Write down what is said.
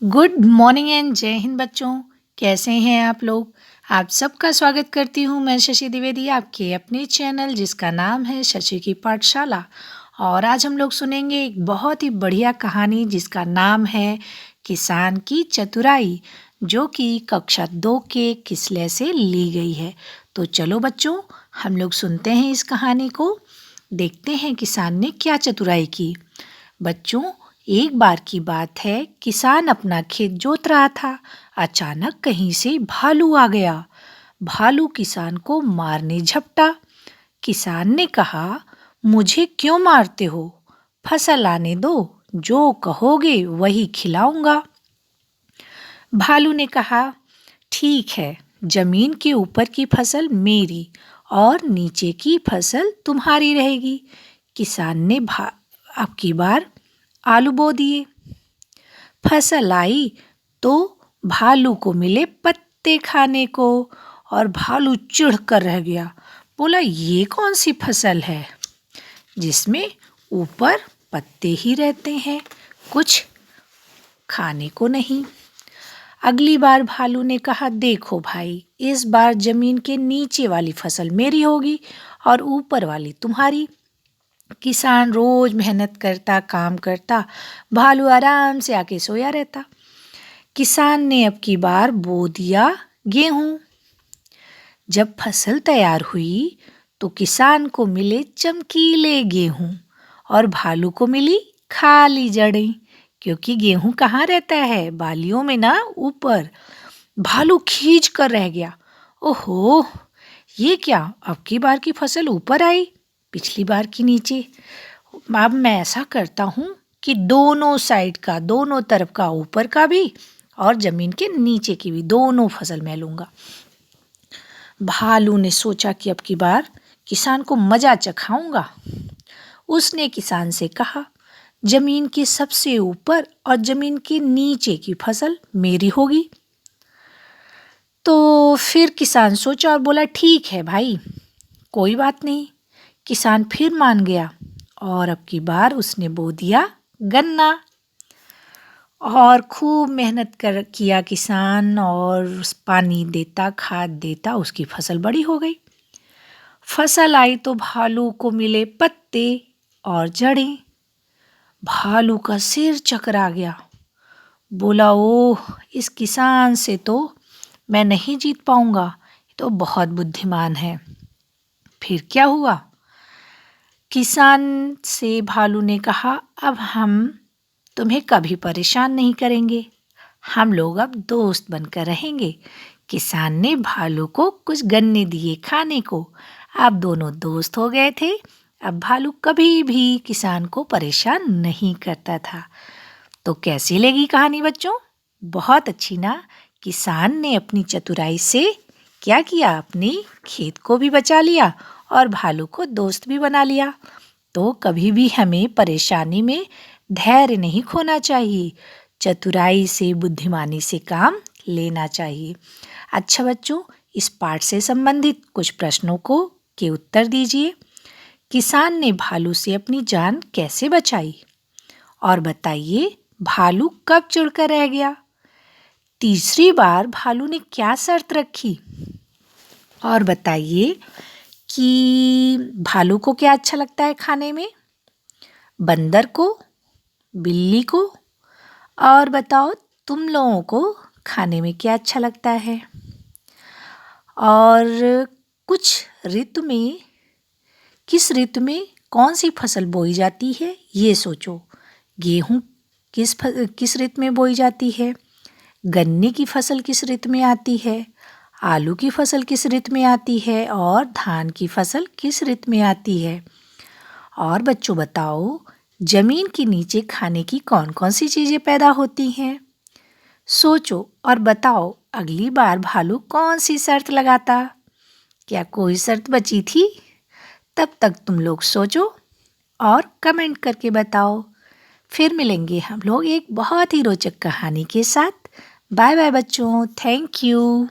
Good morning and जय हिंद बच्चों। कैसे हैं आप लोग। आप सबका स्वागत करती हूँ मैं शशि द्विवेदी आपके अपने चैनल जिसका नाम है शशि की पाठशाला। और आज हम लोग सुनेंगे एक बहुत ही बढ़िया कहानी जिसका नाम है किसान की चतुराई, जो कि कक्षा 2 के किसले से ली गई है। तो चलो बच्चों, हम लोग सुनते हैं इस कहानी को, देखते हैं किसान ने क्या चतुराई की। बच्चों, एक बार की बात है, किसान अपना खेत जोत रहा था। अचानक कहीं से भालू आ गया। भालू किसान को मारने झपटा। किसान ने कहा, मुझे क्यों मारते हो? फसल आने दो, जो कहोगे वही खिलाऊंगा। भालू ने कहा, ठीक है, जमीन के ऊपर की फसल मेरी और नीचे की फसल तुम्हारी रहेगी। किसान ने अब की बार आलू बो दिए। फसल आई तो भालू को मिले पत्ते खाने को, और भालू चिढ़ कर रह गया। बोला, ये कौन सी फसल है जिसमें ऊपर पत्ते ही रहते हैं, कुछ खाने को नहीं। अगली बार भालू ने कहा, देखो भाई, इस बार जमीन के नीचे वाली फसल मेरी होगी और ऊपर वाली तुम्हारी। किसान रोज मेहनत करता, काम करता, भालू आराम से आके सोया रहता। किसान ने अब की बार बो दिया गेहूं। जब फसल तैयार हुई तो किसान को मिले चमकीले गेहूं और भालू को मिली खाली जड़ें, क्योंकि गेहूं कहाँ रहता है, बालियों में ना, ऊपर। भालू खींच कर रह गया। ओहो, ये क्या, अब की बार की फसल ऊपर आई, पिछली बार की नीचे। अब मैं ऐसा करता हूँ कि दोनों साइड का, दोनों तरफ का, ऊपर का भी और जमीन के नीचे की भी, दोनों फसल मैं लूँगा। भालू ने सोचा कि अब की बार किसान को मजा चखाऊंगा। उसने किसान से कहा, जमीन के सबसे ऊपर और जमीन के नीचे की फसल मेरी होगी। तो फिर किसान सोचा और बोला, ठीक है भाई, कोई बात नहीं। किसान फिर मान गया और अब की बार उसने बो दिया गन्ना। और खूब मेहनत किया किसान, और पानी देता, खाद देता, उसकी फसल बड़ी हो गई। फसल आई तो भालू को मिले पत्ते और जड़ें। भालू का सिर चकरा गया। बोला, ओह, इस किसान से तो मैं नहीं जीत पाऊंगा, ये तो बहुत बुद्धिमान है। फिर क्या हुआ? किसान से भालू ने कहा, अब हम तुम्हें कभी परेशान नहीं करेंगे, हम लोग अब दोस्त बनकर रहेंगे। किसान ने भालू को कुछ गन्ने दिए खाने को। अब दोनों दोस्त हो गए थे। अब भालू कभी भी किसान को परेशान नहीं करता था। तो कैसी लगी कहानी बच्चों? बहुत अच्छी ना। किसान ने अपनी चतुराई से क्या किया, अपनी खेत को भी बचा लिया और भालू को दोस्त भी बना लिया। तो कभी भी हमें परेशानी में धैर्य नहीं खोना चाहिए, चतुराई से, बुद्धिमानी से काम लेना चाहिए। अच्छा बच्चों, इस पाठ से संबंधित कुछ प्रश्नों के उत्तर दीजिए। किसान ने भालू से अपनी जान कैसे बचाई? और बताइए, भालू कब चिढ़कर रह गया? तीसरी बार भालू ने क्या शर्त रखी? और बताइए कि भालू को क्या अच्छा लगता है खाने में, बंदर को, बिल्ली को? और बताओ, तुम लोगों को खाने में क्या अच्छा लगता है? और कुछ ऋतु में, किस ऋतु में कौन सी फसल बोई जाती है, ये सोचो। गेहूँ किस ऋतु में बोई जाती है? गन्ने की फसल किस ऋतु में आती है? आलू की फसल किस ऋतु में आती है? और धान की फसल किस ऋतु में आती है? और बच्चों बताओ, जमीन के नीचे खाने की कौन कौन सी चीज़ें पैदा होती हैं? सोचो और बताओ, अगली बार भालू कौन सी शर्त लगाता? क्या कोई शर्त बची थी? तब तक तुम लोग सोचो और कमेंट करके बताओ। फिर मिलेंगे हम लोग एक बहुत ही रोचक कहानी के साथ। बाय बाय बच्चों, थैंक यू।